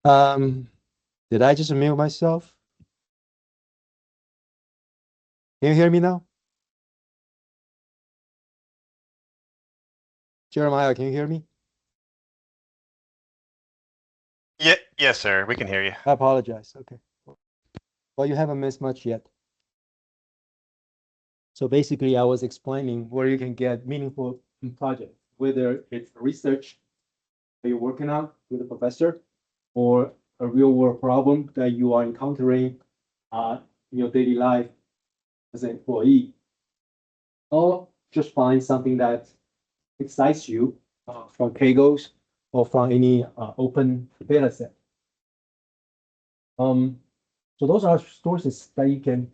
Um, did I just mute myself? Can you hear me now? Jeremiah, can you hear me? Yeah, yes, sir. We can hear you. I apologize. Okay. Well, you haven't missed much yet. So basically, I was explaining where you can get meaningful projects, whether it's research that you're working on with a professor or a real world problem that you are encountering in your daily life as an employee, or just find something that excites you from Kagos or from any open data set. Um, so those are sources that you can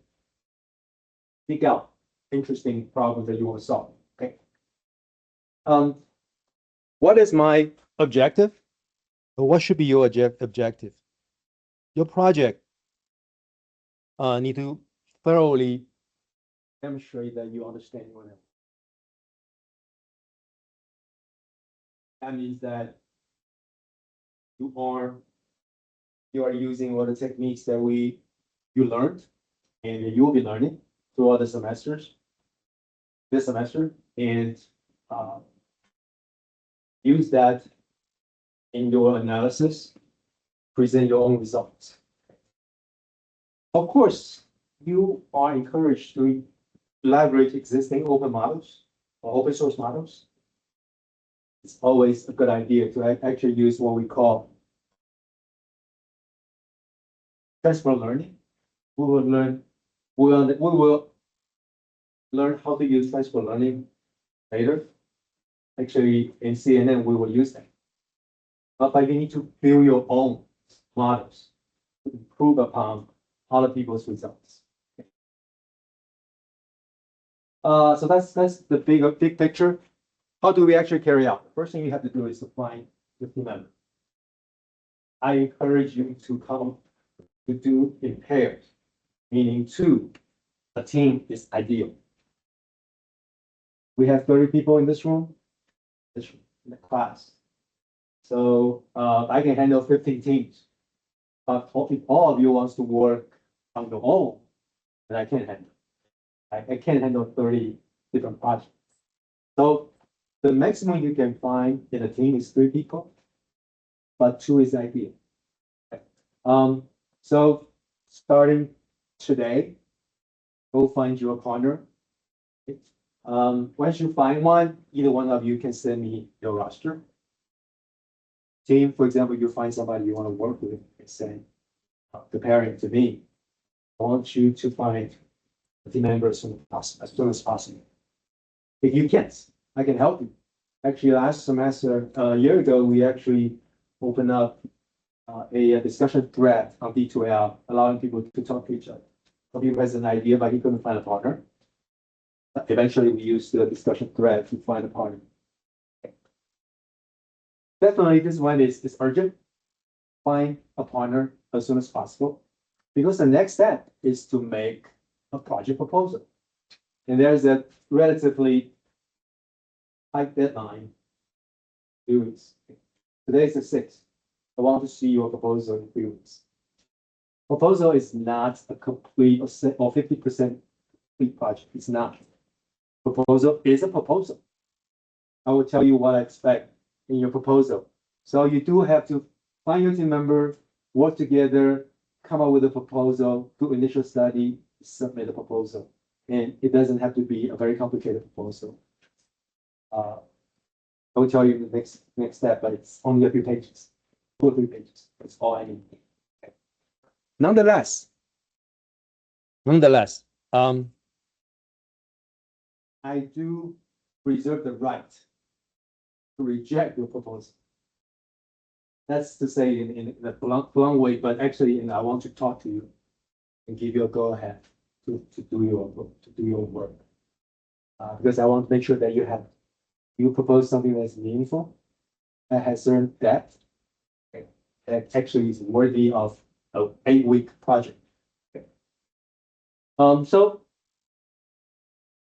dig out interesting problems that you want to solve. Okay. Um, what is my objective? Or what should be your objective? Your project need to thoroughly demonstrate that you understand your network. That means that you are you are using all the techniques that you learned and you will be learning throughout the semesters this semester and uh, use that in your analysis, present your own results. Of course, you are encouraged to leverage existing open models or open source models. It's always a good idea to actually use what we call transfer learning. We will learn we will learn how to use transfer learning later. Actually, in CNN, we will use that. But you need to build your own models to improve upon other people's results. So that's the big picture. How do we actually carry out? The first thing you have to do is to find the team member. I encourage you to come to do in pairs, meaning two. A team is ideal. We have 30 people in this room, in the class. So I can handle 15 teams. But if all of you wants to work on your own, then I can't handle. I can't handle 30 different projects. So the maximum you can find in a team is 3 people, but two is ideal. Um, so starting today, go find your partner. Once you find one, either one of you can send me your roster. Team, for example, you find somebody you want to work with and send the parent to me. I want you to find a team member as soon as possible. If you can't, I can help you. Actually, last semester, a year ago, we actually opened up a discussion thread on D2L, allowing people to talk to each other. Some people has an idea, but he couldn't find a partner. Eventually, we used the discussion thread to find a partner. Definitely, this one is urgent. Find a partner as soon as possible, because the next step is to make a project proposal. And there's a relatively tight deadline, 2 weeks. Today is the 6th. I want to see your proposal in 3 weeks. Proposal is not a complete or 50% complete project. It's not. Proposal is a proposal. I will tell you what I expect in your proposal. So you do have to find your team member, work together, come up with a proposal, do initial study, submit a proposal. And it doesn't have to be a very complicated proposal. I will tell you the next step, but it's only a few pages, 2 or 3 pages. That's all I need. Okay. Nonetheless, I do reserve the right to reject your proposal. That's to say in a blunt way, but actually, I want to talk to you and give you a go ahead to do your work. Because I want to make sure that you propose something that's meaningful, that has certain depth, okay, that actually is worthy of an 8-week project. Okay. So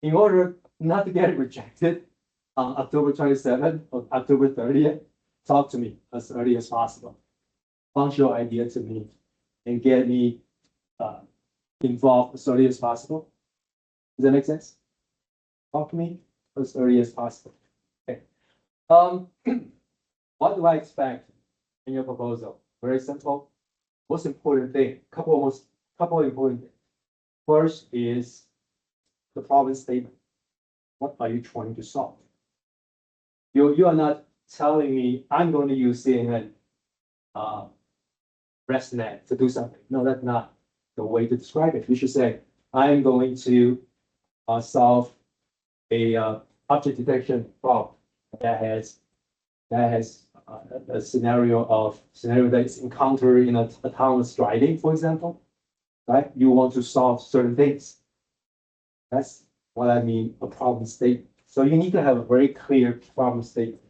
in order not to get rejected on October 27th or October 30th, talk to me as early as possible. bounce your idea to me and get me involved as early as possible. Does that make sense? Talk to me as early as possible. Okay. What do I expect in your proposal? Very simple. Most important thing, couple important things. First is the problem statement. What are you trying to solve? You are not telling me I'm going to use CNN, ResNet to do something. No, that's not the way to describe it. You should say, I'm going to solve a object detection problem that has a scenario that is encountered in autonomous driving, for example, right? You want to solve certain things. That's what I mean, a problem statement. So you need to have a very clear problem statement.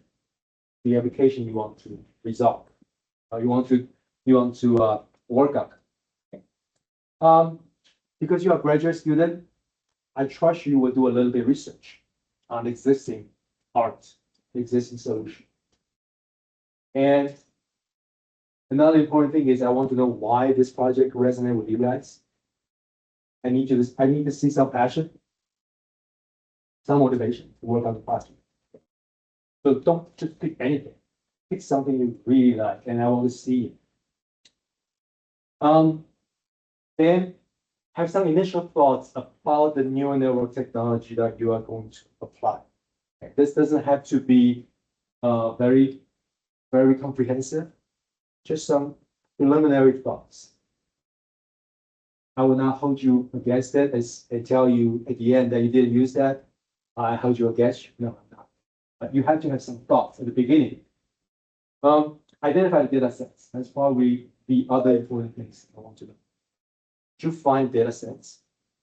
The application you want to resolve, you want to work on. Because you're a graduate student, I trust you will do a little bit of research on existing art, existing solution. And another important thing is I want to know why this project resonates with you guys. I need to see some passion, some motivation to work on the project. So don't just pick anything. Pick something you really like, and I want to see it. Then have some initial thoughts about the neural network technology that you are going to apply. Okay. This doesn't have to be very, very comprehensive. Just some preliminary thoughts. I will not hold you against it and tell you at the end that you didn't use that. I hold you against you. No, I'm not. But you have to have some thoughts at the beginning. Identify the data sets. That's probably the other important things I want to know. Do you find data sets?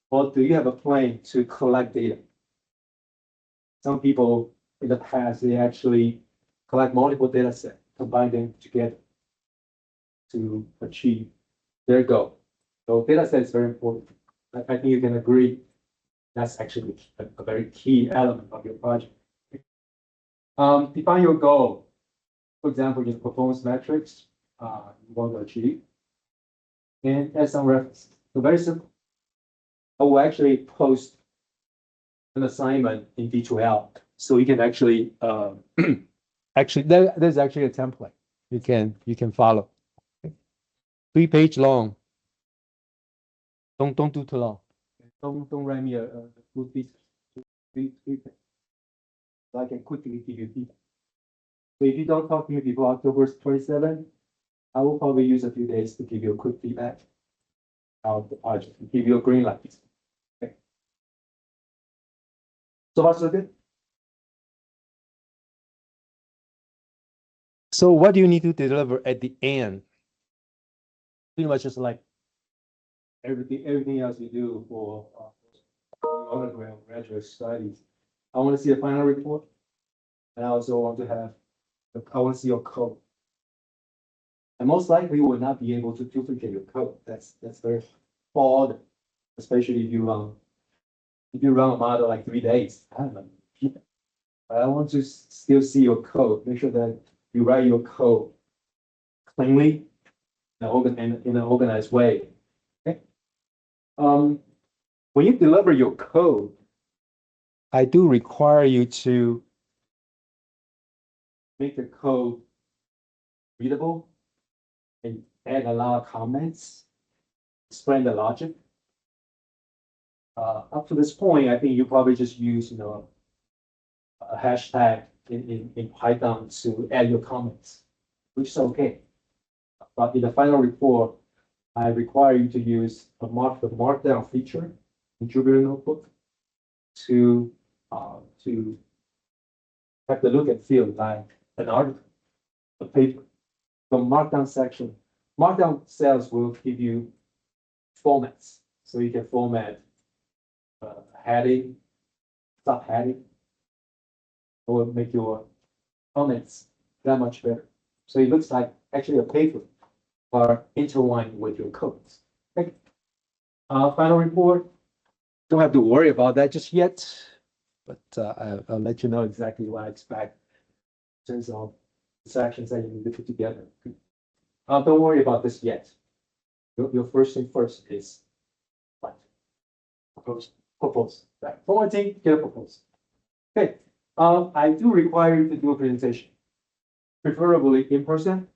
Or do you have a plan to collect data? Some people in the past, they actually collect multiple data sets, combine them together to achieve their goal. So data set is very important. I think you can agree that's actually a very key element of your project. Define your goal. For example, your performance metrics you want to achieve, and add some references. So very simple. I will actually post an assignment in D2L, so you can actually actually there's actually a template you can follow. 3-page long. Don't do too long. Don't write me a good piece. 3 pages. So I can quickly give you feedback. So if you don't talk to me before October 27, I will probably use a few days to give you a quick feedback of the project and give you a green light. Okay. So far, so good. So what do you need to deliver at the end? Pretty much just like everything else you do for undergrad graduate studies. I want to see a final report, and I also want to see your code. And most likely you will not be able to duplicate your code. That's very hard, especially if you run a model like 3 days. I don't know. I want to still see your code. Make sure that you write your code cleanly in an organized way. Okay. When you deliver your code, I do require you to make the code readable and add a lot of comments, explain the logic. Up to this point, I think you probably just use a hashtag in Python to add your comments, which is okay. But in the final report, I require you to use the markdown feature in Jupyter Notebook to have the look and feel like an article, a paper. The markdown section, markdown cells will give you formats, so you can format heading, subheading, or make your comments that much better. So it looks like actually a paper are intertwined with your codes. Okay. Final report. Don't have to worry about that just yet, but I'll let you know exactly what I expect in terms of the sections that you need to put together. Don't worry about this yet. Your first thing first is what? Propose, right? Formatting, get a proposal. Okay, I do require you to do a presentation, preferably in person.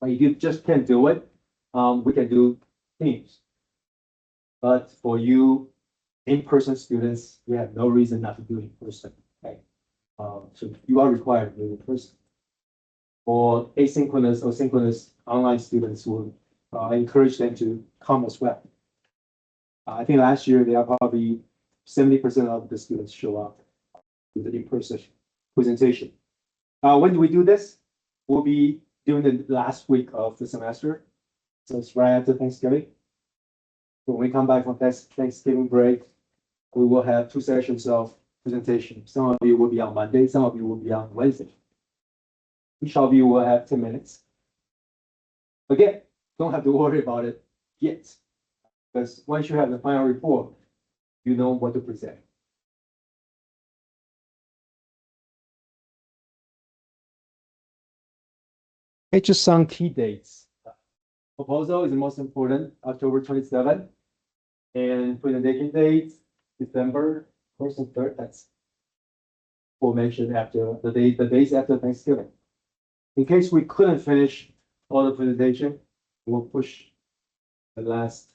But if you just can't do it, we can do Teams. But for you, in-person students, we have no reason not to do in person, okay? So you are required to do in person. For asynchronous or synchronous online students, will encourage them to come as well. I think last year there are probably 70% of the students show up to the in-person presentation. When do we do this? We'll be during the last week of the semester. So it's right after Thanksgiving. When we come back from Thanksgiving break, we will have 2 sessions of presentation. Some of you will be on Monday, some of you will be on Wednesday. Each of you will have 10 minutes. Again, don't have to worry about it yet, because once you have the final report, you know what to present. Okay, just some key dates. Proposal is the most important, October 27th. And presentation dates, December 1st and 3rd. That's mentioned after the days after Thanksgiving. In case we couldn't finish all the presentation, we'll push the last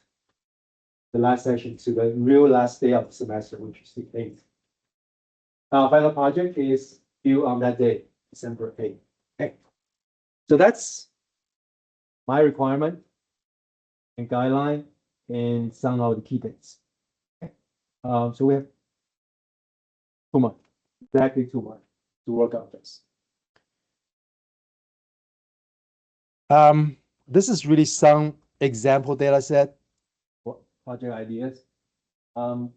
session to the real last day of the semester, which is the 8th. Final project is due on that day, December 8th. Okay. So that's my requirement and guideline and some of the key dates. Okay. So we have 2 months, exactly 2 months to work out this. This is really some example data set, project ideas. You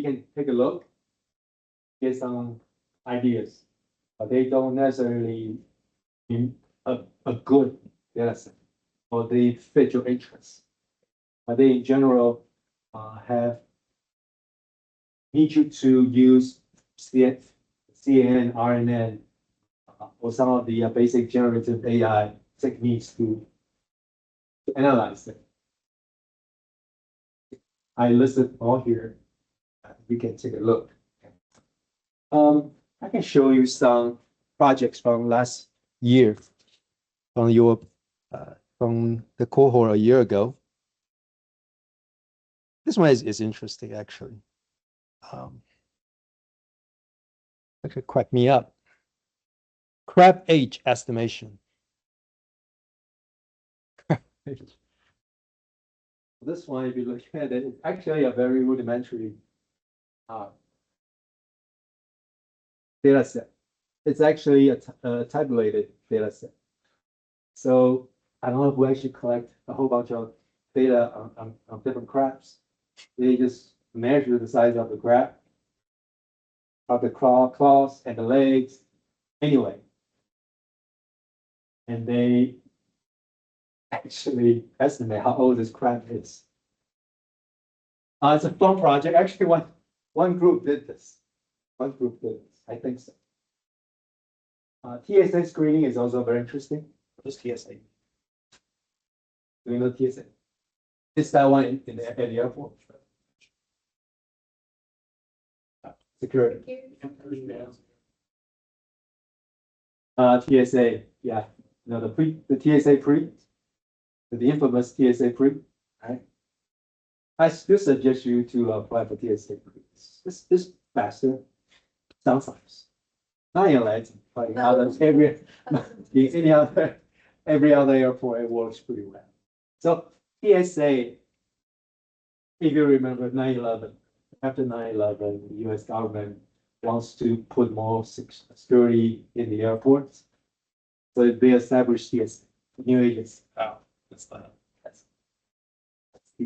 can take a look, get some ideas, but they don't necessarily mean a good data set, or they fit your interests. But they in general need you to use CNN, RNN, or some of the basic generative AI techniques to analyze it. I listed all here. You can take a look. I can show you some projects from last year, from the cohort a year ago. This one is interesting, actually. Actually crack me up. Crab age estimation. This one, if you look at it, it's actually a very rudimentary data set. It's actually a tabulated data set. So I don't know if we actually collect a whole bunch of data on different crabs. They just measure the size of the crab, of the claws and the legs. Anyway, and they actually estimate how old this crab is. It's a fun project. Actually, one group did this. One group did this. I think so. TSA screening is also very interesting. What is TSA? Do you know TSA? It's that one at the airport. Security. TSA, yeah. No, the TSA pre, the infamous TSA pre, right? I still suggest you to apply for TSA pre. It's faster, sometimes. Not in Latin, but in others, every other airport, it works pretty well. So TSA, if you remember 9/11, after 9/11, the US government wants to put more security in the airports. So they established TSA, new agency. Oh, that's the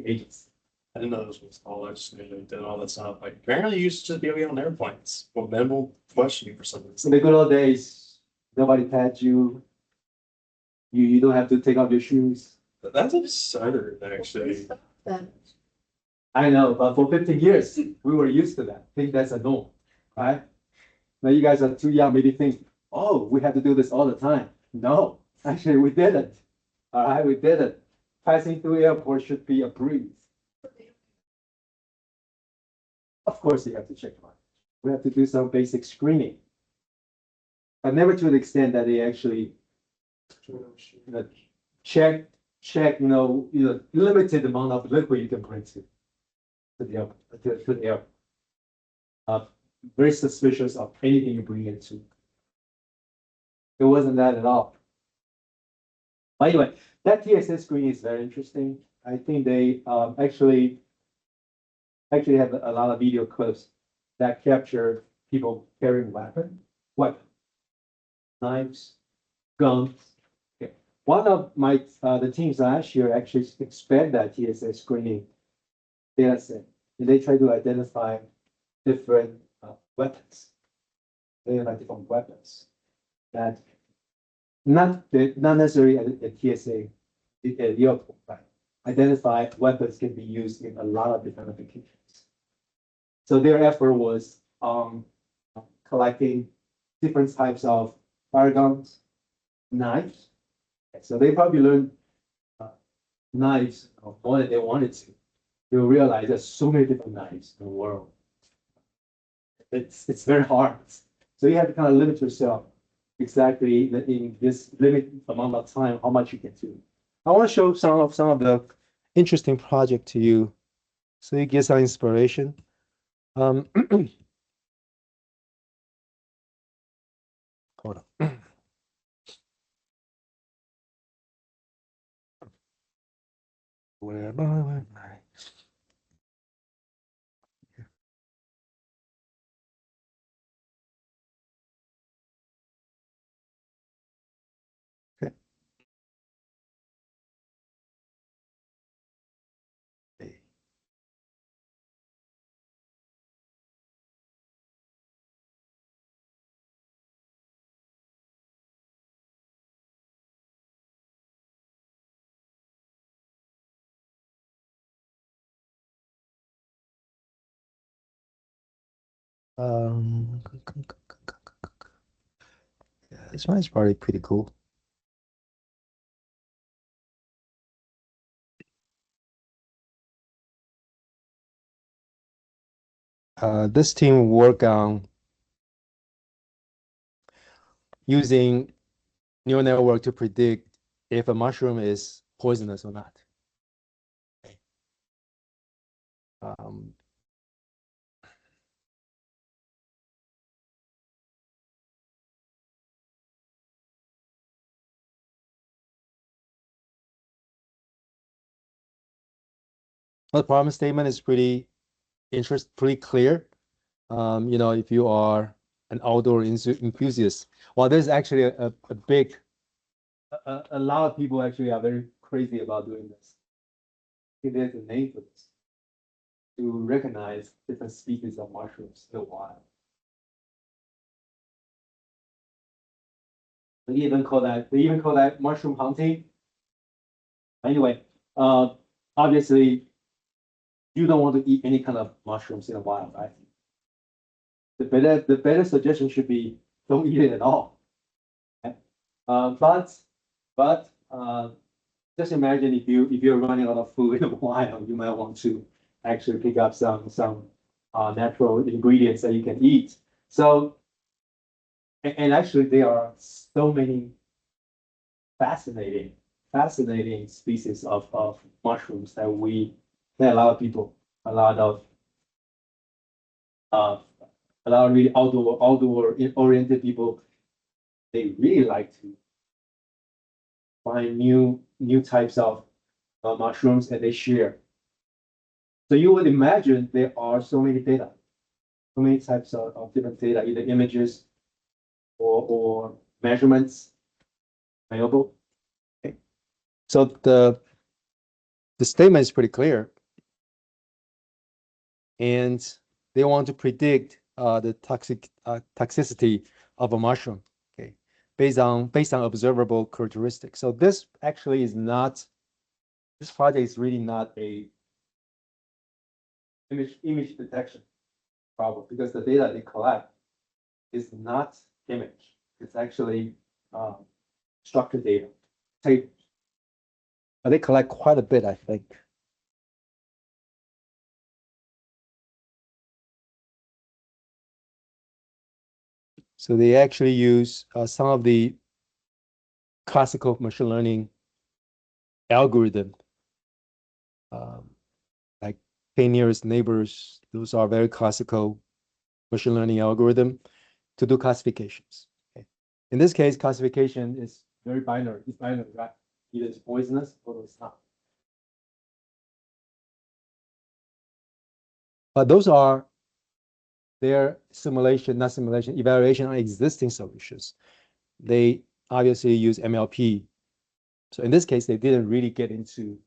agency. I didn't know this was all. I just knew they did all that stuff. Like apparently you used to just be able to get on airplanes. Well, minimal questioning for some In reason. the good old days, nobody pat you. You don't have to take off your shoes. That's absurd, actually. I know, but for 15 years, we were used to that. Think that's a norm, right? Now you guys are too young, maybe think, oh, we have to do this all the time. No, actually, we didn't. All right, we didn't. Passing through airport should be a breeze. Of course, you have to check on. We have to do some basic screening, but never to the extent that they actually know, check, limited amount of liquid you can bring to the airport, to the air. Very suspicious of anything you bring into. It wasn't that at all. But anyway, that TSS screen is very interesting. I think they actually have a lot of video clips that capture people carrying weapons, knives, guns. Okay. One of my the teams last year actually expand that TSS screening data set, and they try to identify different weapons. They identify different weapons that not necessarily at TSA at the airport, right? Identify weapons can be used in a lot of different applications. So their effort was collecting different types of fire guns, knives. So they probably learned knives more than they wanted to. You'll realize there's so many different knives in the world. It's very hard. So you have to kind of limit yourself exactly in this limited amount of time how much you can do. I want to show some of the interesting project to you, so you get some inspiration. Hold on. Where am I? Where am I? Okay. Um, yeah, this one is probably pretty cool. This team work on using neural network to predict if a mushroom is poisonous or not. Um, the problem statement is pretty clear. If you are an outdoor enthusiast, well, there's actually a big, a lot of people actually are very crazy about doing this. I think there's a name for this, to recognize different species of mushrooms in the wild. They even call that mushroom hunting. Anyway, obviously, you don't want to eat any kind of mushrooms in the wild, right? The better suggestion should be don't eat it at all. Okay? But just imagine if you're running out of food in the wild, you might want to actually pick up some natural ingredients that you can eat. So, and actually there are so many fascinating species of mushrooms that a lot of people, a lot of really outdoor oriented people, they really like to find new types of mushrooms, and they share. So you would imagine there are so many types of different data, either images or measurements available. Okay. So the statement is pretty clear, and they want to predict the toxicity of a mushroom, okay, based on observable characteristics. So this actually is not, this project is really not a image detection problem, because the data they collect is not image. It's actually structured data, tables. They collect quite a bit, I think. So they actually use some of the classical machine learning algorithm, like k-nearest neighbors. Those are very classical machine learning algorithm to do classifications. Okay. In this case, classification is very binary. It's binary, right? Either it's poisonous or it's not. But those are their evaluation on existing solutions. They obviously use MLP. So in this case, they didn't really get into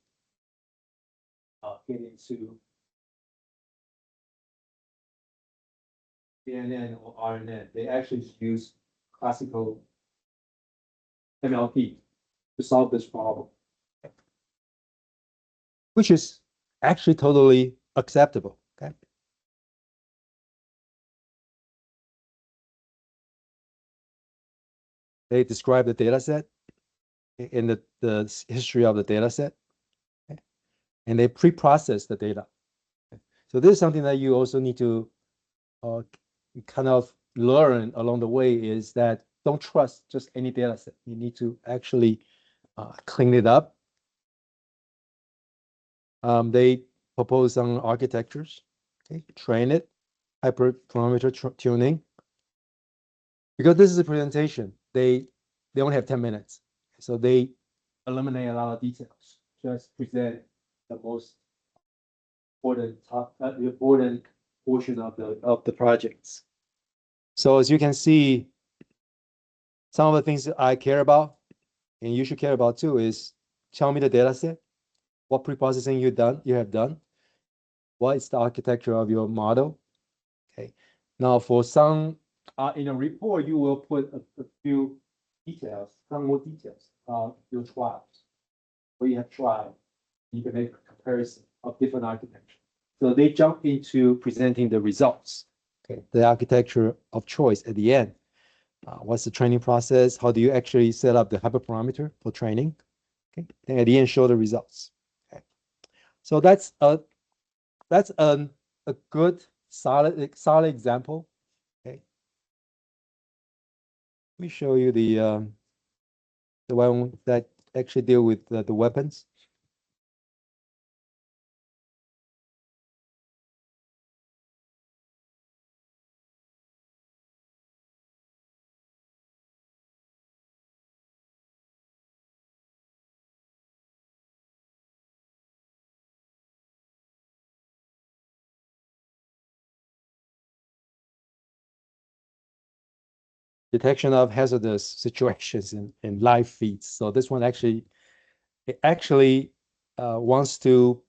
CNN or RNN. They actually use classical MLP to solve this problem, which is actually totally acceptable. Okay. They describe the data set in the history of the data set, okay, and they pre-process the data. Okay. So this is something that you also need to kind of learn along the way, is that don't trust just any data set. You need to actually clean it up. They propose some architectures, okay, train it, hyperparameter tuning. Because this is a presentation, they only have 10 minutes. So they eliminate a lot of details, just present the most important portion of the projects. So as you can see, some of the things that I care about, and you should care about too, is tell me the data set, what pre-processing you have done, what is the architecture of your model. Okay. Now for some, in a report, you will put a few details, some more details of your trials. Where you have tried, you can make a comparison of different architecture. So they jump into presenting the results. Okay, the architecture of choice at the end. What's the training process? How do you actually set up the hyperparameter for training? Okay, and at the end, show the results. Okay, so that's a good solid example. Okay, let me show you the one that actually deal with the weapons. Detection of hazardous situations in live feeds. So this one actually wants to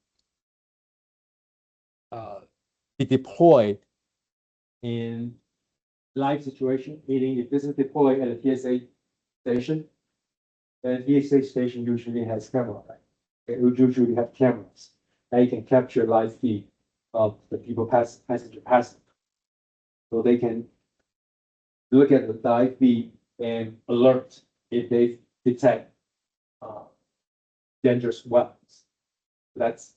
be deployed in live situation, meaning if this is deployed at a TSA station, then TSA station usually has camera, right? It would usually have cameras that you can capture live feed of the people passenger passing. So they can look at the live feed and alert if they detect dangerous weapons. That's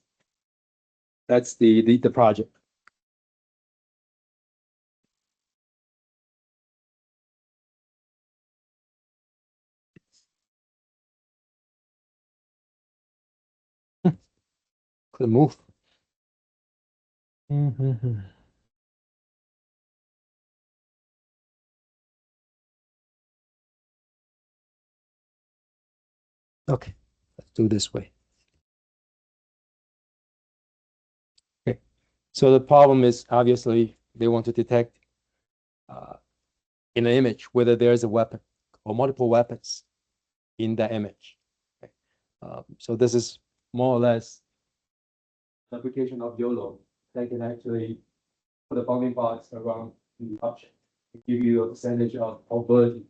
the project. Couldn't move. Okay, let's do this way. Okay, so the problem is obviously they want to detect in an image whether there is a weapon or multiple weapons in that image. Okay. So this is more or less an application of YOLO that can actually put a bounding box around the object to give you a percentage of probability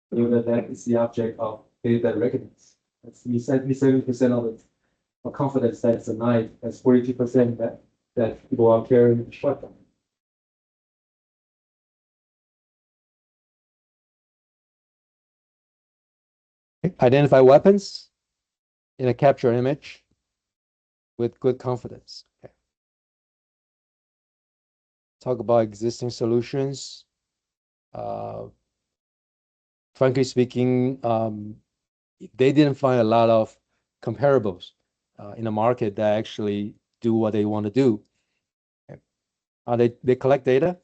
whether that is the object of data that recognize. That's 70% of it. A confidence that it's a knife. That's 42% that people are carrying a shotgun. Identify weapons in a capture image with good confidence. Okay. Talk about existing solutions. Frankly speaking, they didn't find a lot of comparables in the market that actually do what they want to do. Okay. They collect data.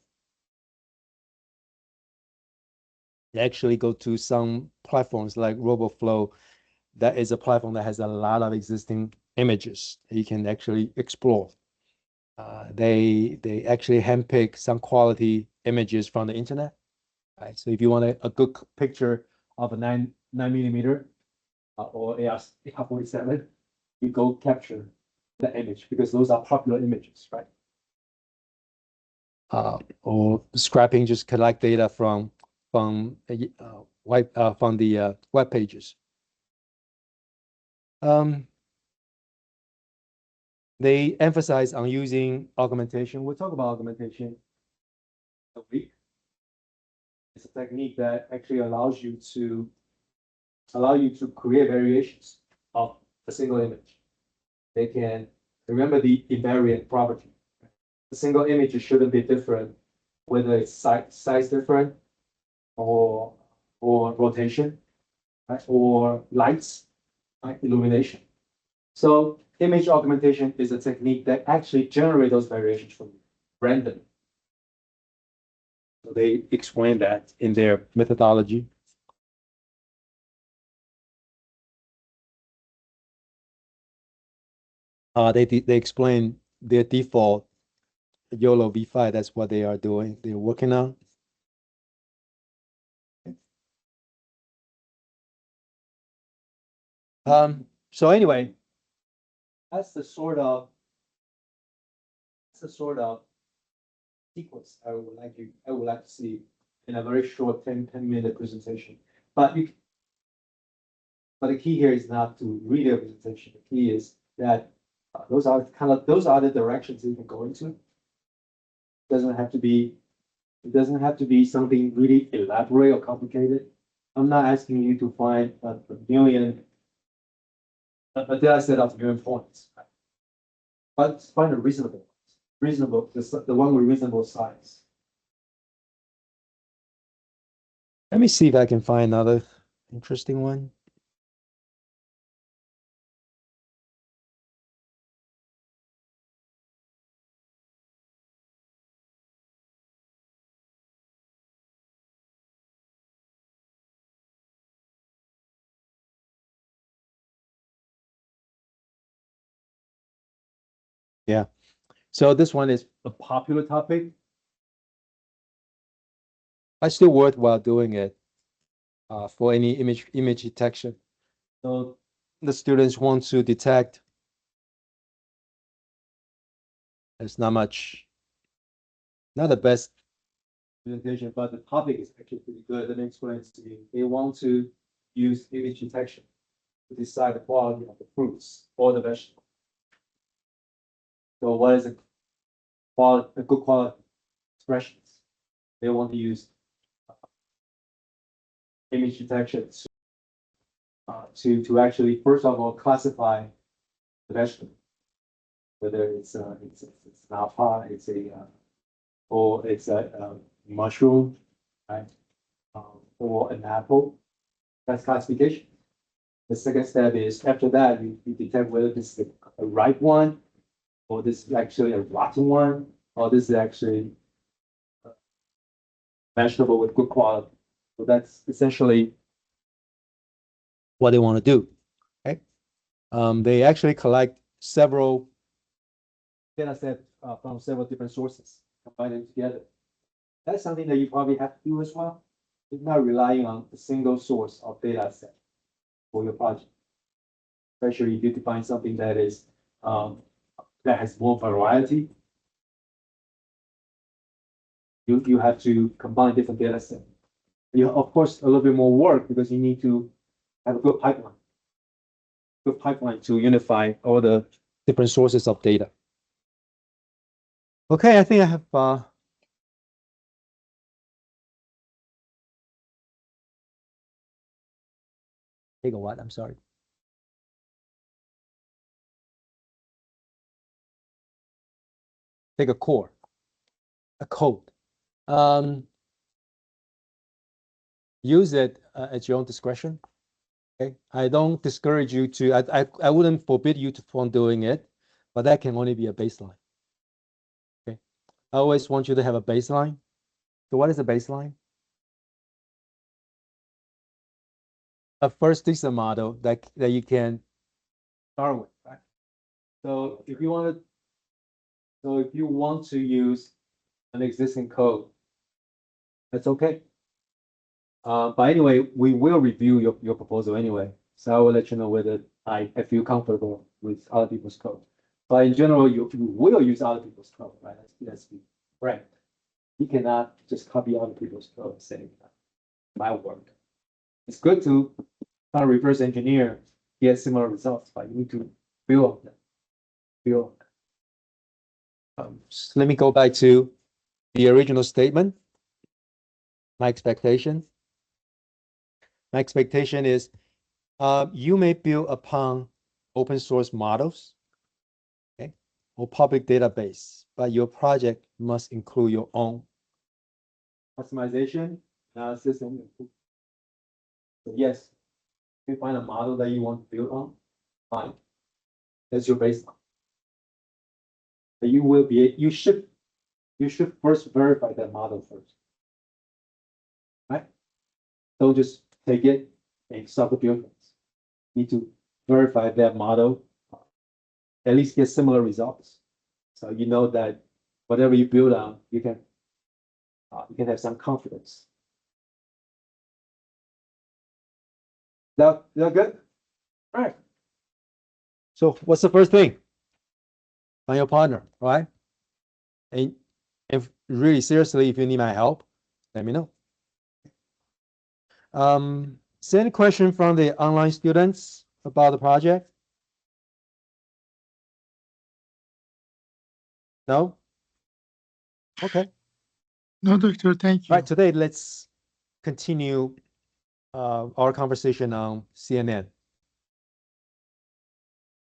They actually go to some platforms like RoboFlow. That is a platform that has a lot of existing images that you can actually explore. They actually handpick some quality images from the internet. Right? So if you want a good picture of a 9mm or AR-47, you go capture the image because those are popular images, right? Or scrapping, just collect data from the web pages. They emphasize on using augmentation. We'll talk about augmentation a week. It's a technique that actually allows you to create variations of a single image. They can remember the invariant property. The single image shouldn't be different, whether it's size different or rotation, right? Or lights, right? Illumination. So image augmentation is a technique that actually generates those variations from randomly. So they explain that in their methodology. They explain their default YOLO V5. That's what they are doing. They're working on. So anyway, that's the sort of sequence I would like to see in a very short 10-minute presentation. But the key here is not to read a presentation. The key is that those are the directions you can go into. It doesn't have to be something really elaborate or complicated. I'm not asking you to find a data set of million points, right? But find a reasonable, the one with reasonable size. Let me see if I can find another interesting one. Yeah. So this one is a popular topic. But still worthwhile doing it for any image detection. So the students want to detect. There's not the best presentation, but the topic is actually pretty good. Let me explain it to you. They want to use image detection to decide the quality of the fruits or the vegetables. So what is a good quality expressions? They want to use image detection to actually first of all classify the vegetable, whether it's napa, or it's a mushroom, right? Or an apple. That's classification. The second step is after that you detect whether this is a ripe one, or this is actually a rotten one, or this is actually a vegetable with good quality. So that's essentially what they want to do. Okay. They actually collect several data sets from several different sources, combine them together. That's something that you probably have to do as well. You're not relying on a single source of data set for your project. Especially if you define something that is that has more variety. You have to combine different data sets. You of course a little bit more work because you need to have a good pipeline to unify all the different sources of data. Okay, I think I have Take a what? I'm sorry. Take a core, a code. Use it at your own discretion. Okay, I don't discourage you to. I wouldn't forbid you from doing it, but that can only be a baseline. Okay, I always want you to have a baseline. So what is a baseline? A first decent model that you can start with, right? So if you want to use an existing code, that's okay. But anyway, we will review your proposal anyway. So I will let you know whether I feel comfortable with other people's code. But in general, you will use other people's code, right? Let's be frank. You cannot just copy other people's code and say, my work. It's good to kind of reverse engineer, get similar results, but you need to build on them. Build on them. So let me go back to the original statement. My expectation. My expectation is you may build upon open source models, okay, or public database, but your project must include your own customization, analysis, and improvement. So yes, if you find a model that you want to build on, fine. That's your baseline. But you should first verify that model first. Right? Don't just take it and start the build. Need to verify that model, at least get similar results. So you know that whatever you build on, you can have some confidence. That good? All right. So what's the first thing? Find your partner, right? And if really seriously, if you need my help, let me know. Send question from the online students about the project. No? Okay. No, doctor, thank you. Right, today let's continue our conversation on CNN.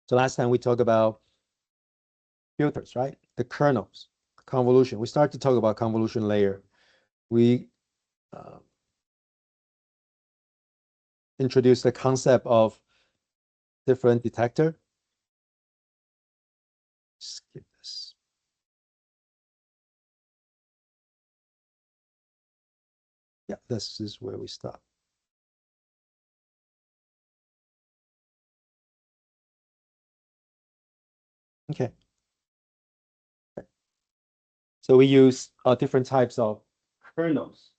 So last time we talked about filters, right? The kernels, convolution. We started to talk about convolution layer. We introduced the concept of different detector. Skip this. Yeah, this is where we stop. Okay. So we use different types of kernels.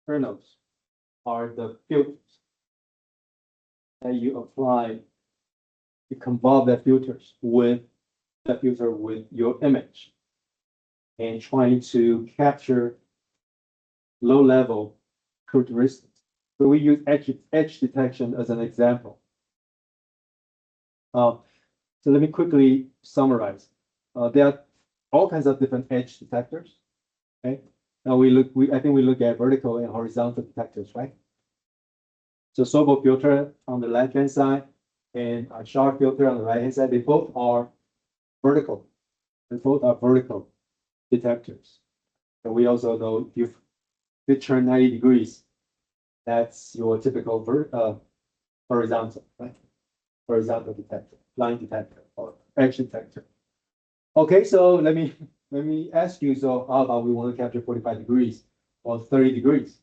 Kernels are the filters that you apply. You convolve that filters with that filter with your image and trying to capture low-level characteristics. So we use edge detection as an example. So let me quickly summarize. There are all kinds of different edge detectors. Okay. Now I think we look at vertical and horizontal detectors, right? So Sobel filter on the left-hand side and a Sharp filter on the right-hand side, they both are vertical. They both are vertical detectors. And we also know if you turn 90 degrees, that's your typical horizontal, right? Horizontal detector, line detector, or edge detector. Okay, so let me ask you, so how about we want to capture 45 degrees or 30 degrees?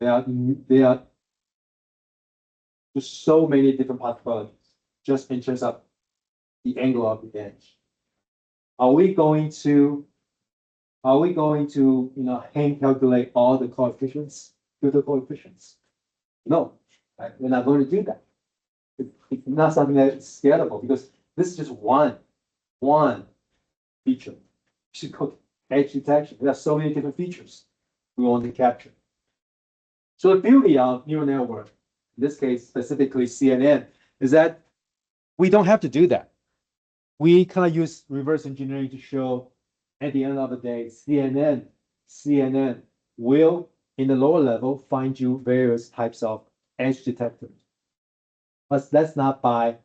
There are just so many different possibilities, just in terms of the angle of the edge. Are we going to hand calculate all the coefficients, filter coefficients? No, right? We're not going to do that. It's not something that's scalable because this is just one feature. You should call edge detection. There are so many different features we want to capture. So the beauty of neural network, in this case specifically CNN, is that we don't have to do that. We kind of use reverse engineering to show at the end of the day, CNN will in the lower level, find you various types of edge detectors. But that's not by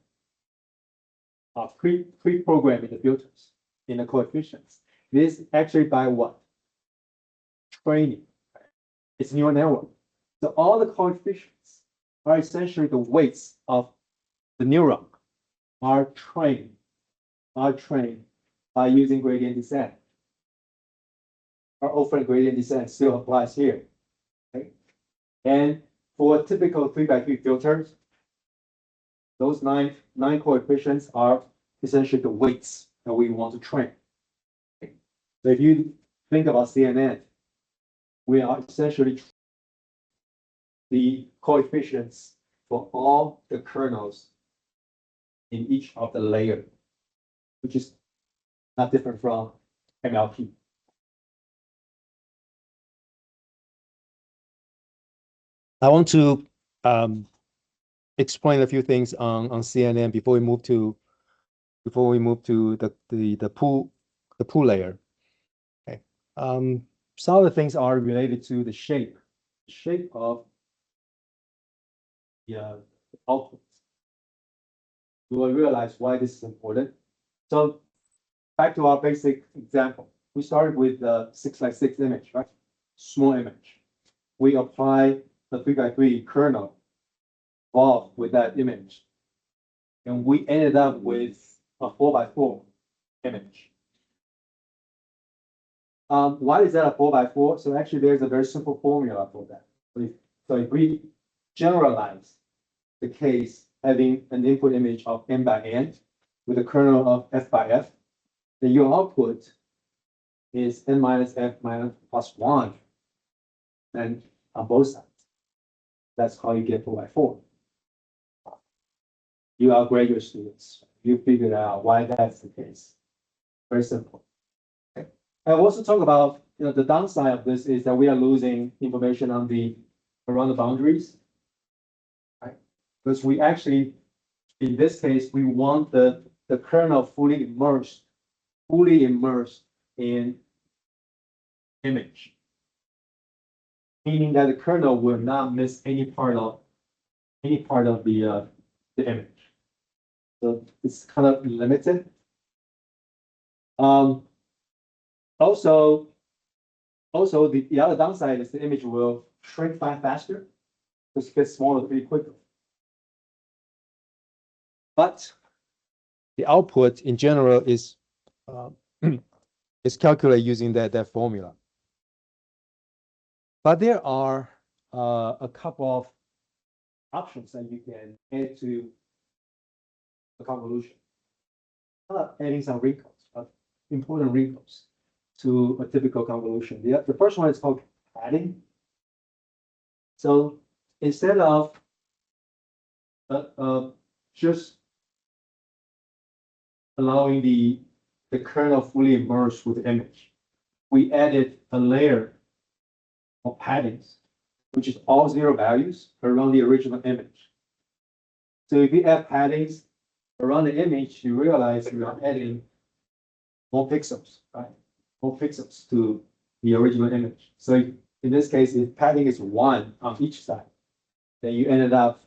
pre-programming the filters in the coefficients. This is actually by what? Training. It's neural network. So all the coefficients are essentially the weights of the neuron are trained by using gradient descent. Our often gradient descent still applies here. Okay? And for typical 3x3 filters, those nine coefficients are essentially the weights that we want to train. Okay? So if you think about CNN, we are essentially the coefficients for all the kernels in each of the layer, which is not different from MLP. I want to explain a few things on CNN before we move to the pool layer. Okay. Some of the things are related to the shape of the output. You will realize why this is important. So back to our basic example. We started with the 6x6 image, right? Small image. We apply the 3x3 kernel involved with that image. And we ended up with a 4x4 image. Why is that a 4x4? So actually there's a very simple formula for that. So if we generalize the case having an input image of n by n with a kernel of f by f, then your output is n minus f minus plus 1 and on both sides. That's how you get 4x4. You are graduate students. You figured out why that's the case. Very simple. Okay. I also talk about the downside of this is that we are losing information on around the boundaries. Right? Because we actually, in this case, we want the kernel fully immersed in image. Meaning that the kernel will not miss any part of the image. So it's kind of limited. Also, the other downside is the image will shrink faster because it gets smaller pretty quickly. But the output in general is calculated using that formula. But there are a couple of options that you can add to the convolution. Adding some wrinkles, important wrinkles to a typical convolution. The first one is called padding. So instead of just allowing the kernel fully immersed with the image, we added a layer of paddings, which is all 0 values around the original image. So if you add paddings around the image, you realize you are adding more pixels, right? More pixels to the original image. So in this case, if padding is 1 on each side, then you ended up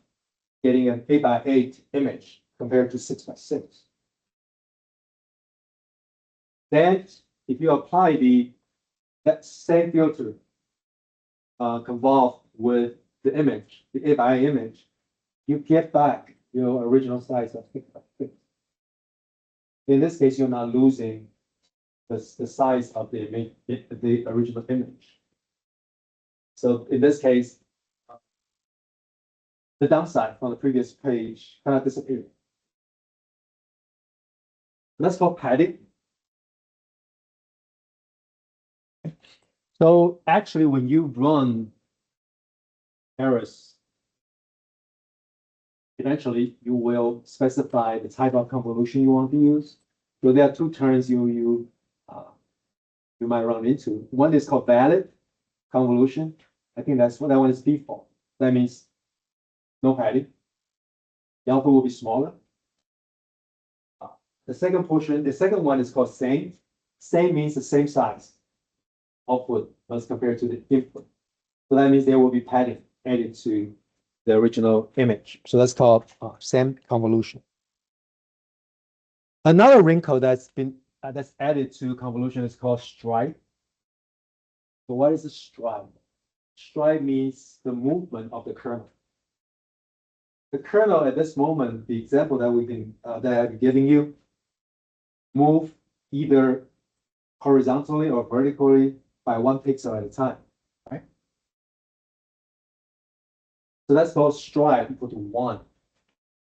getting an 8x8 image compared to 6x6. Then, if you apply that same filter convolved with the image, the 8x8 image, you get back your original size of 6x6. In this case, you're not losing the size of the image, the original image. So in this case, the downside from the previous page kind of disappeared. Let's go padding. So actually, when you run errors, eventually you will specify the type of convolution you want to use. So there are two terms you might run into. One is called valid convolution. I think that one is default. That means no padding. The output will be smaller. The second one is called same. Same means the same size output as compared to the input. So that means there will be padding added to the original image. So that's called SAM convolution. Another wrinkle that's added to convolution is called stripe. So what is a stripe? Stripe means the movement of the kernel. The kernel at this moment, the example that that I'm giving you, move either horizontally or vertically by 1 pixel at a time, right? So that's called stripe equal to 1.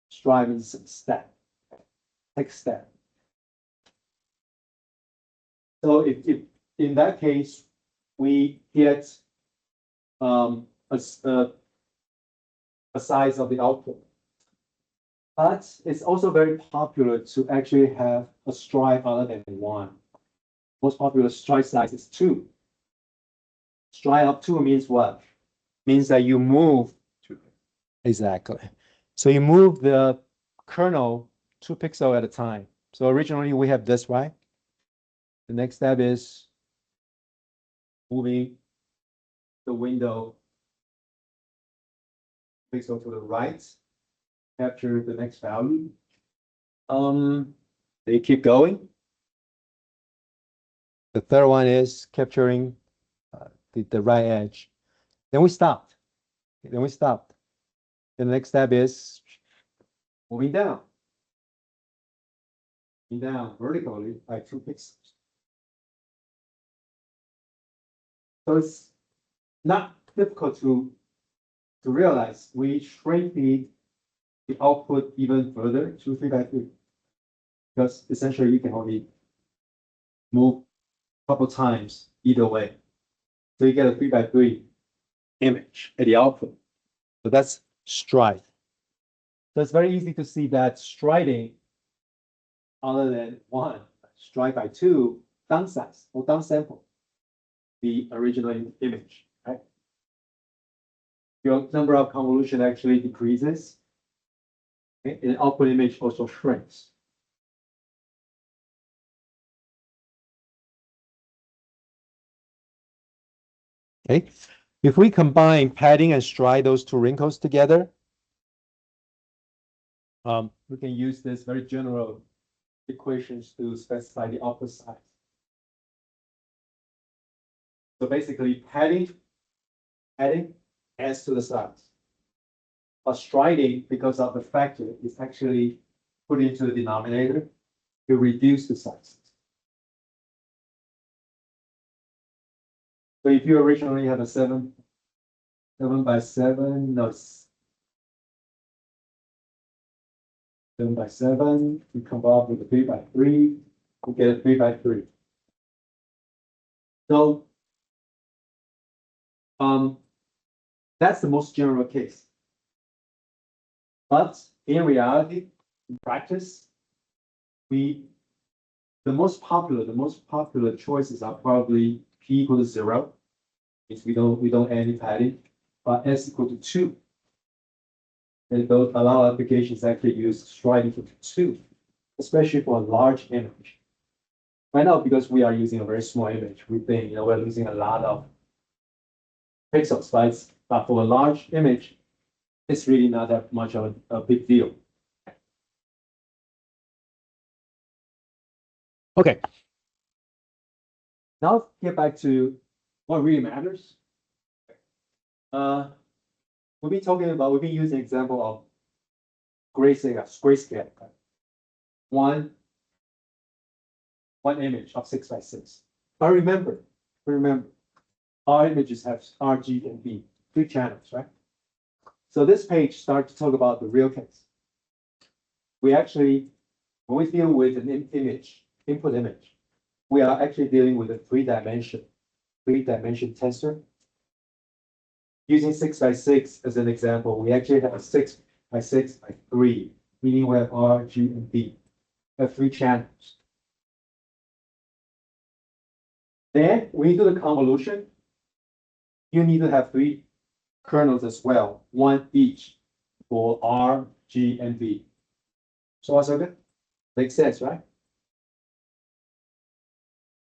Stripe means step, next step. So if in that case, we get a size of the output. But it's also very popular to actually have a stripe other than 1. Most popular stripe size is 2. Stripe of 2 means what? Means that you move. Exactly. So you move the kernel 2 pixels at a time. So originally we have this, right? The next step is moving the window pixel to the right, capture the next value. They keep going. the third one is capturing the right edge. Then we stopped. Then we stopped. The next step is Moving down. Moving down vertically by 2 pixels. So it's not difficult to realize we shrink the output even further to 3 by 3. Because essentially you can only move a couple times either way. So you get a 3 by 3 image at the output. so that's stride. So it's very easy to see that striding other than 1, stride by 2, downsize or downsample the original image, right? Your number of convolution actually decreases. Okay? And output image also shrinks. Okay. If we combine padding and stride, those two wrinkles together, We can use this very general equations to specify the output size. So basically padding adds to the size. But striding, because of the factor, is actually put into the denominator to reduce the size. So if you originally have a 7 by 7, no, 7 by 7, you come up with a 3 by 3, you get a 3 by 3. So that's the most general case. But in reality, in practice, the most popular choices are probably p equal to 0, because we don't add any padding, but s equal to 2. And those allow applications actually use stride equal to 2, especially for a large image. Right now, because we are using a very small image, we think we're losing a lot of pixels, but for a large image, it's really not that much of a big deal. okay. Now let's get back to what really matters. We've been using example of grayscale. One image of 6 by 6. But remember, our images have R, G, and B, 3 channels, right? So this page starts to talk about the real case. We actually, when we deal with an input image, we are actually dealing with a three-dimension tensor. Using 6 by 6 as an example, we actually have a 6 by 6 by 3, meaning we have R, G, and B. We have 3 channels. Then when you do the convolution, you need to have 3 kernels as well, 1 each for R, G, and B. So what's okay? Makes sense, right?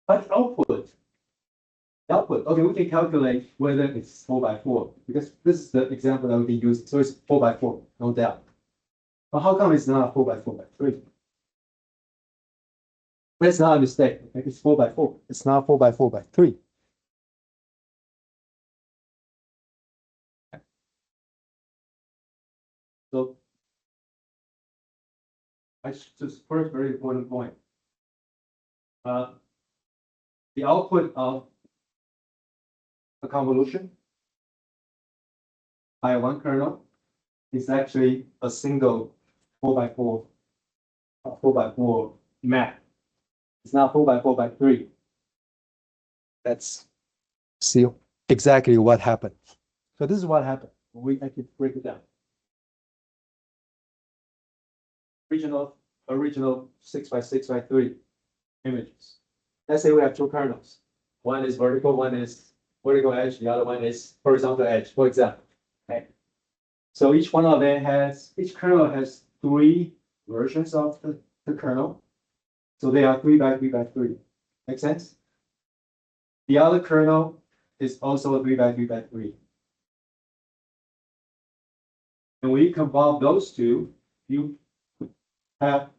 But output, output. Okay, we can calculate whether it's 4x4 because this is the example that we can use. So it's 4x4, no doubt. But how come it's not 4x4x3? That's not a mistake. Okay? It's 4x4. It's not 4x4x3. So I just first very important point. The output of a convolution by one kernel is actually a single 4x4 4x4 map. It's not 4x4x3. That's see exactly what happened. So this is what happened. We actually break it down. Original 6x6x3 images. Let's say we have two kernels. One is vertical, one is vertical edge, the other one is horizontal edge, for example. Okay. So each kernel has three versions of the kernel. So they are 3x3x3. Make sense? The other kernel is also a 3x3x3. And when you combine those two, you have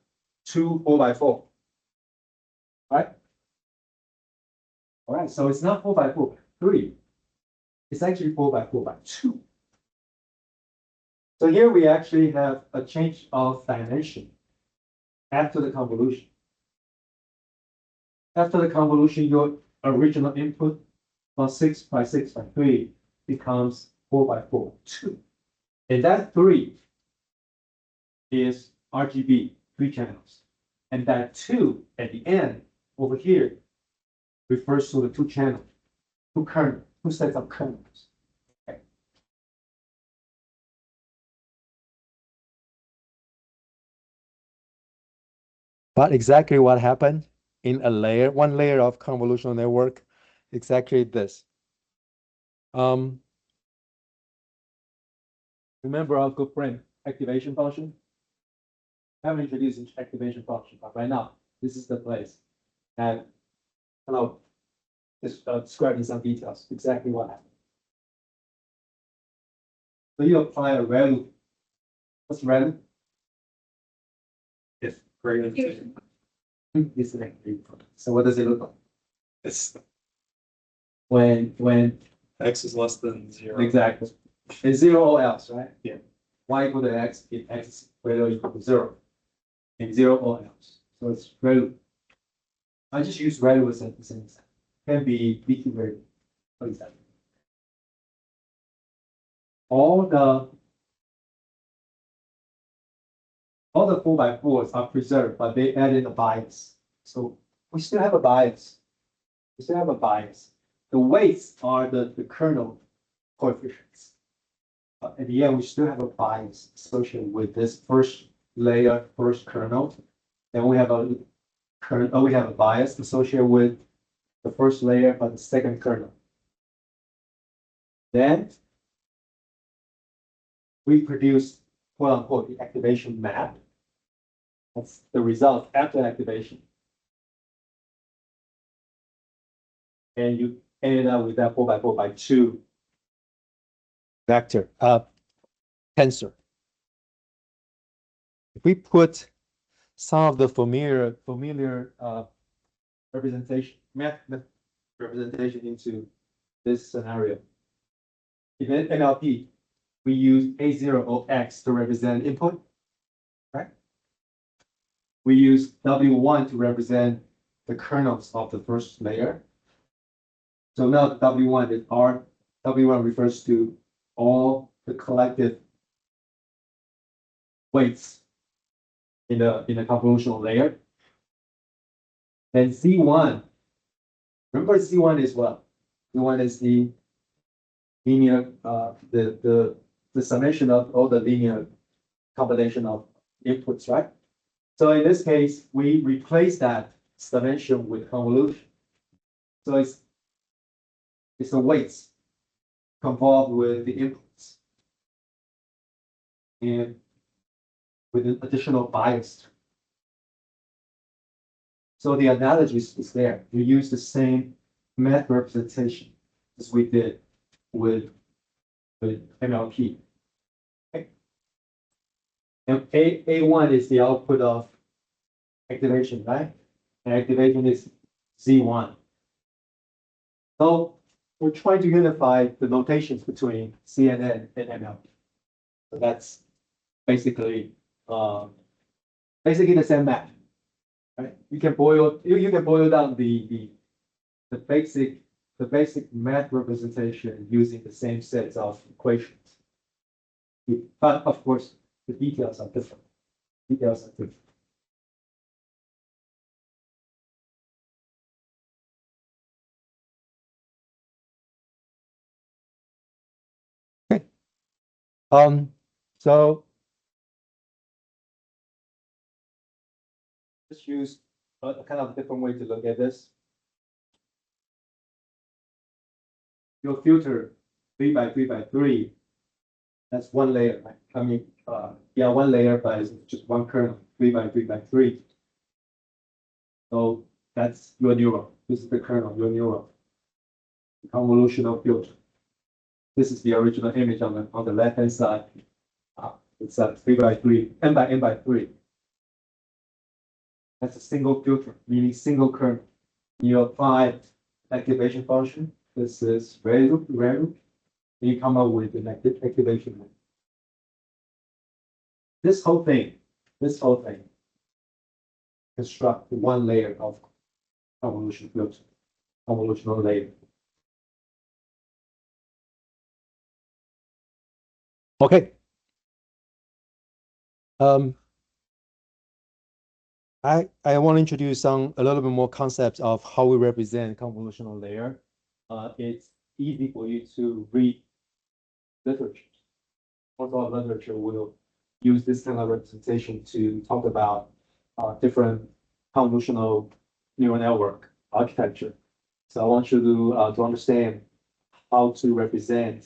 two 4x4. Right? All right, so it's not 4x4x3. It's actually 4x4x2. So here we actually have a change of dimension after the convolution. After the convolution, your original input from 6x6x3 becomes 4x4x2. And that 3 is RGB, 3 channels. And that 2 at the end over here refers to the 2 channels, 2 kernels, 2 sets of kernels. Okay. But exactly what happened in one layer of convolutional network, exactly this. Remember our good friend activation function? I haven't introduced activation function, but right now, this is the place. And hello, just describing some details, exactly what happened. So you apply a ReLU. What's ReLU? If greater than It's an activity. So what does it look like? it's When x is less than 0. exactly, it's 0 or else, right? Yeah. Y equal to x if x is greater or equal to 0. And 0 or else. So it's ReLU. I just use ReLU as an example. Can be BQ ReLU, for example. All the 4x4s are preserved, but they added a bias. So we still have a bias. We still have a bias. The weights are the kernel coefficients. But at the end, we still have a bias associated with this first layer, first kernel. Then we have a kernel, we have a bias associated with the first layer, but the second kernel. Then we produce quote unquote the activation map. That's the result after activation. And you ended up with that 4x4x2 Vector, tensor. If we put some of the familiar representation, math representation into this scenario. In NLP, we use A0 or X to represent input, right? We use W1 to represent the kernels of the first layer. So now W1 is W1 refers to all the collective weights in the convolutional layer. And Z1, remember Z1 is what? Z1 is the linear, the summation of all the linear combination of inputs, right? So in this case, we replace that summation with convolution. So it's the weights convolved with the inputs and with an additional bias. So the analogy is there. We use the same math representation as we did with MLP. Okay. And A1 is the output of activation, right? And activation is Z1. So we're trying to unify the notations between CNN and MLP. So that's basically the same math. Right? You can boil down the basic math representation using the same sets of equations. But of course, the details are different. So Let's use a kind of different way to look at this. Your filter 3x3x3, that's one layer, right? I mean, yeah, one layer, but it's just one kernel, 3x3x3. So that's your neuron. This is the kernel, your neuron. Convolutional filter. This is the original image on the left-hand side. It's a 3x3, n by 3. That's a single filter, meaning single kernel. You apply activation function. This is random. You come up with an activation. This whole thing, construct one layer of convolution filter, convolutional layer. okay. I want to introduce a little bit more concepts of how we represent convolutional layer. It's easy for you to read literature. Most of the literature will use this kind of representation to talk about different convolutional neural network architecture. So I want you to understand how to represent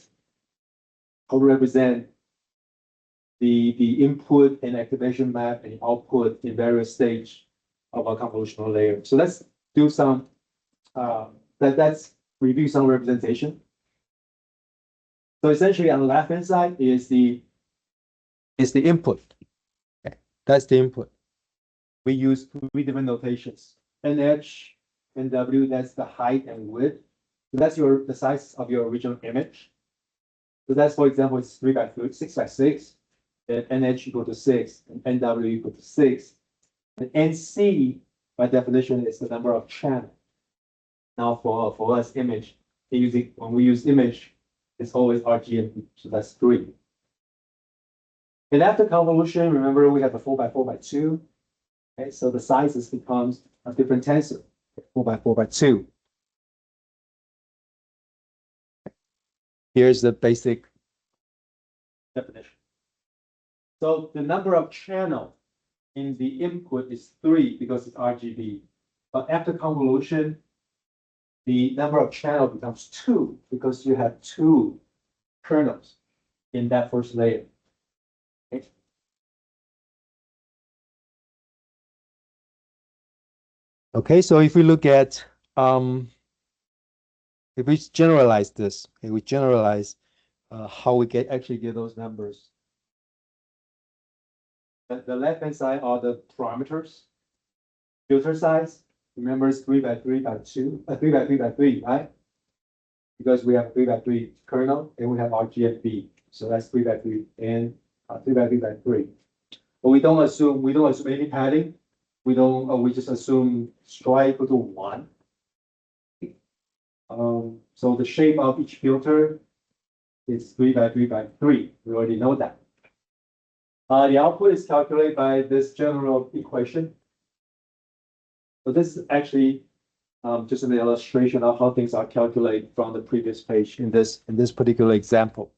the input and activation map and output in various stage of a convolutional layer. So let's do some let's review some representation. So essentially on the left-hand side is the input. Okay. That's the input. we use three different notations. NH, NW, that's the height and width. So that's the size of your original image. So that's, for example, it's 3x3, 6x6. And NH equal to 6, and NW equal to 6. And NC, by definition, is the number of channels. Now for us, image, when we use image, it's always RGB, so that's 3. And after convolution, remember we have a 4x4x2. Okay, so the sizes becomes a different tensor, 4x4x2. Here's the basic definition. So the number of channel in the input is 3 because it's RGB. But after convolution, the number of channel becomes 2 because you have 2 kernels in that first layer. Okay. Okay, so if we look at if we generalize this, okay, we generalize how we actually get those numbers. The left-hand side are the parameters. Filter size, remember it's 3x3x2, 3x3x3, right? Because we have 3x3 kernel and we have RGFB. So that's 3x3 and 3x3x3. But we don't assume any padding. We just assume stripe equal to 1. So the shape of each filter is 3x3x3. We already know that. The output is calculated by this general equation. So this is actually just an illustration of how things are calculated from the previous page in this particular example.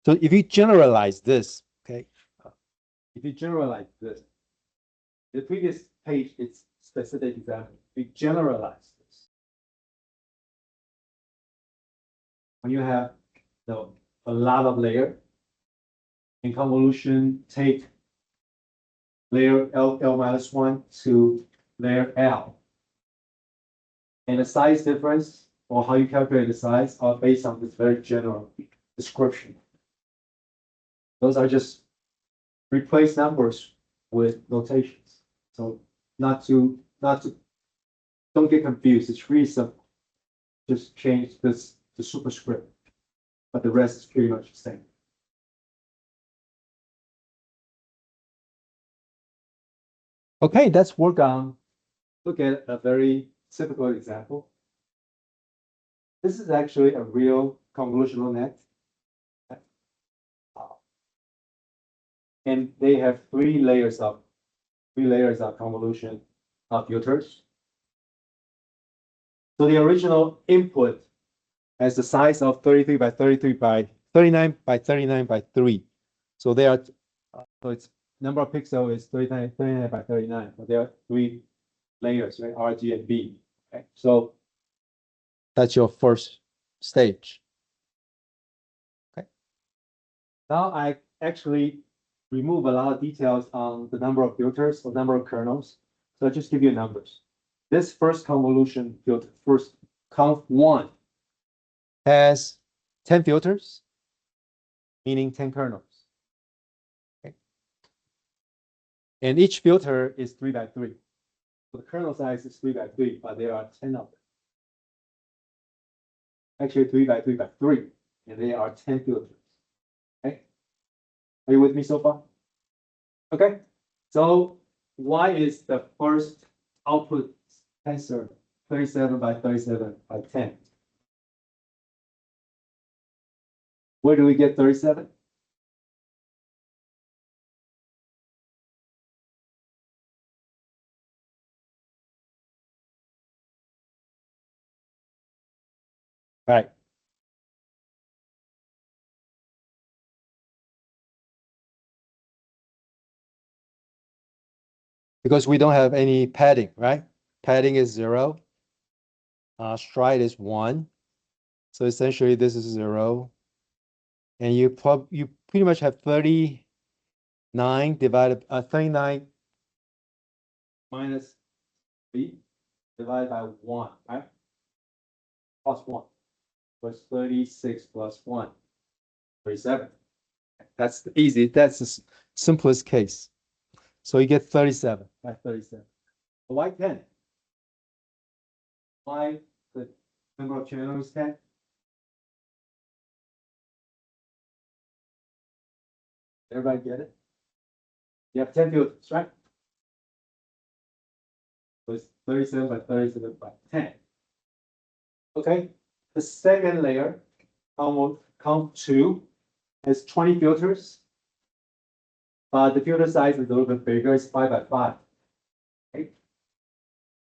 So if you generalize this, okay, if you generalize this, the previous page it's specific example. We generalize this. When you have a lot of layer in convolution, take layer L minus one to layer L. And the size difference or how you calculate the size are based on this very general description. Those are just replace numbers with notations. So don't get confused. It's really simple. Just change this to superscript, but the rest is pretty much the same. Okay, let's look at a very typical example. This is actually a real convolutional net. And they have three layers of convolution filters. So the original input has the size of 33 by 33 by 39 by 39 by 3. So there are, so its number of pixels is 39 by 39, but there are three layers, right? R, G, and B. Okay, so that's your first stage. Okay. Now I actually remove a lot of details on the number of filters or number of kernels. So I'll just give you numbers. This first convolution filter, first conv1, has 10 filters, meaning 10 kernels. Okay. And each filter is 3 by 3. So the kernel size is 3 by 3, but there are 10 of them. Actually 3 by 3 by 3, and there are 10 filters. Okay. Are you with me so far? Okay. So why is the first output tensor 37 by 37 by 10? Where do we get 37? Right. Because we don't have any padding, right? Padding is 0. Stride is 1. So essentially this is 0. And you pretty much have 39 divided 39 minus 3 divided by 1, right? Plus 1. Was 36 plus 1. 37. That's easy. That's the simplest case. So you get 37 by 37. Why 10? Why the number of channels 10? Everybody get it? You have 10 filters, right? So it's 37 by 37 by 10. Okay. The second layer, conv2, has 20 filters. But the filter size is a little bit bigger. It's 5 by 5. Okay.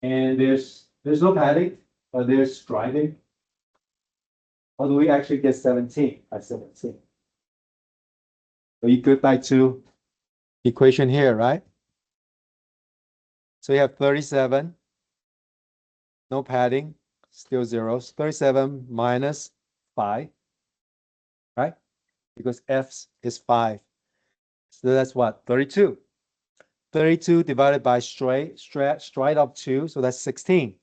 And there's no padding, but there's striding. How do we actually get 17 by 17? So you go back to equation here, right? So you have 37, no padding, still zeros. 37 minus 5, right? Because F is 5. So that's what? 32. 32 divided by stride of 2, so that's 16.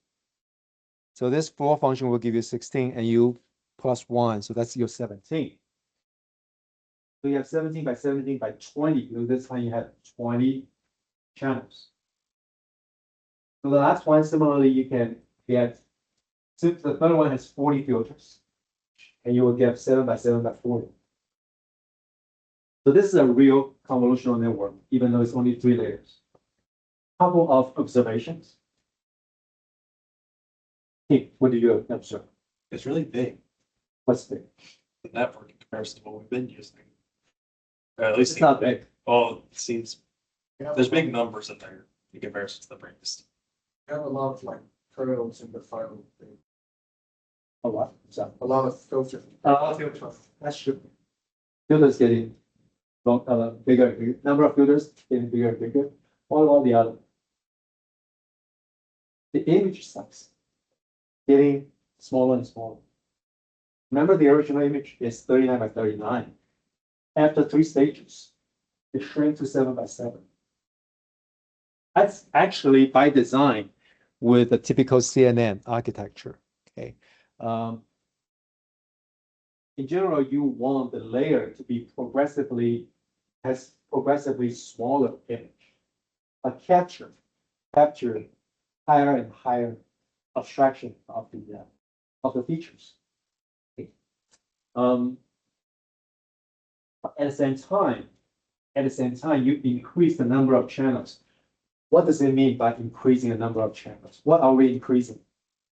So this floor function will give you 16 and you plus 1, so that's your 17. So you have 17 by 17 by 20. So this time you have 20 channels. So the last one, similarly, you can get, since the third one has 40 filters, and you will get 7 by 7 by 40. So this is a real convolutional network, even though it's only 3 layers. Couple of observations. Hey, what do you observe? It's really big, What's big? the network in comparison to what we've been using. At least, It's not big. oh, it seems, there's big numbers in there in comparison to the previous. You have a lot of like kernels in the file, A lot. So, a lot of filters. that's true. Filters getting bigger and bigger. Number of filters getting bigger and bigger. One or the other. The image size getting smaller and smaller. Remember the original image is 39 by 39. After 3 stages, it shrank to 7 by 7. That's actually by design with a typical CNN architecture, okay? In general, you want the layer to be has progressively smaller image, but capture higher and higher abstraction of the features. But at the same time, you increase the number of channels. What does it mean by increasing the number of channels? What are we increasing,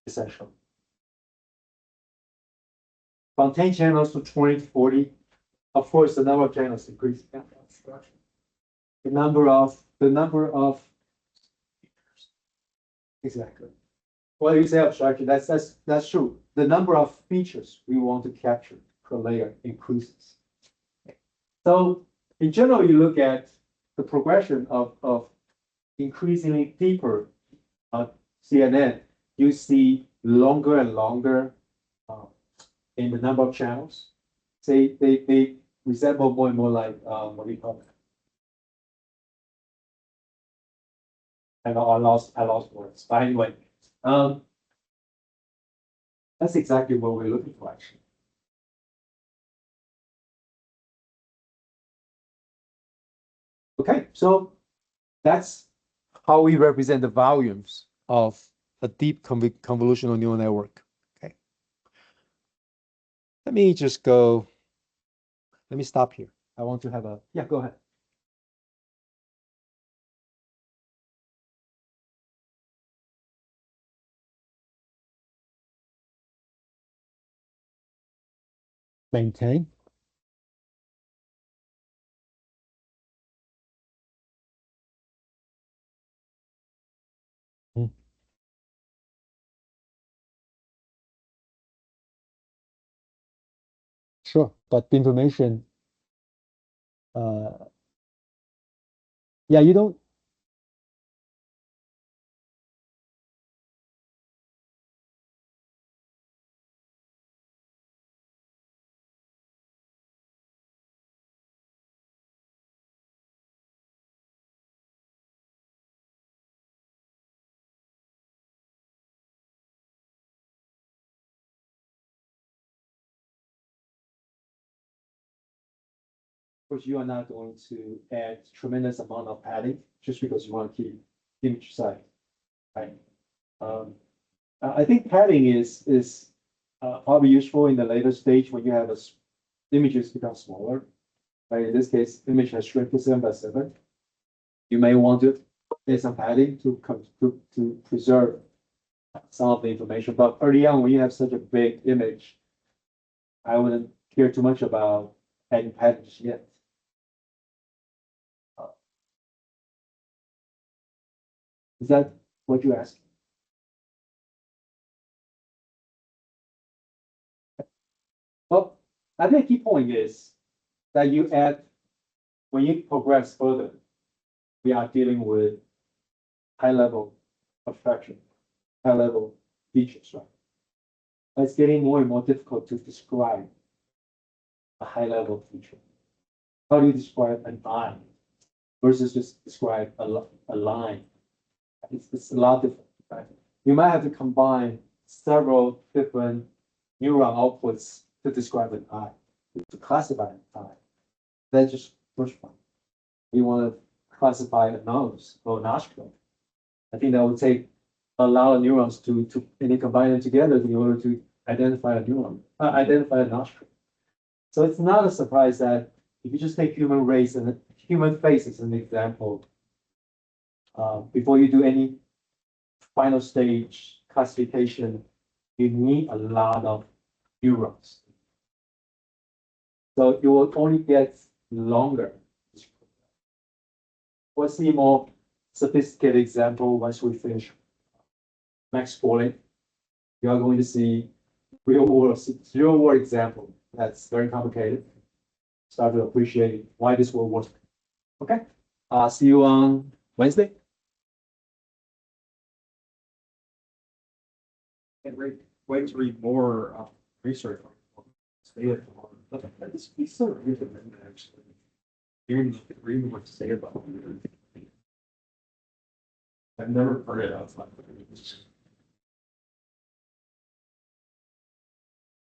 essentially? From 10 channels to 20 to 40, of course, the number of channels increases. The number of exactly. What you say abstraction, that's true. The number of features we want to capture per layer increases. So in general, you look at the progression of increasingly deeper CNN, you see longer and longer in the number of channels. They resemble more and more like what do you call it? I lost words. But anyway, that's exactly what we're looking for, actually. Okay, so that's how we represent the volumes of a deep convolutional neural network. Okay. Let me stop here. I want to have yeah, go ahead. Maintain. Sure, but the information, yeah, you don't. Of course, you are not going to add tremendous amount of padding just because you want to keep image size, right? I think padding is probably useful in the later stage when you have images become smaller. Right? In this case, image has shrunk to 7x7. You may want to add some padding to preserve some of the information. But early on, when you have such a big image, I wouldn't care too much about adding padding just yet. Is that what you asked? Well, I think the key point is that when you progress further, we are dealing with high level abstraction, high level features, right? It's getting more and more difficult to describe a high level feature. How do you describe an eye versus just describe a line? It's a lot different, right? You might have to combine several different neuron outputs to describe an eye, to classify an eye. That's just first one. You want to classify a nose or a nostril. I think that would take a lot of neurons to and you combine them together in order to identify a neuron, identify a nostril. So it's not a surprise that if you just take human race and human face as an example, before you do any final stage classification, you need a lot of neurons. So you will only get longer. We'll see more sophisticated example once we finish max schooling. You are going to see real world example that's very complicated. Start to appreciate why this will work. Okay. See you on Wednesday. Can't wait to read more research. It's so good, actually. Hearing what to say about it. I've never heard it outside.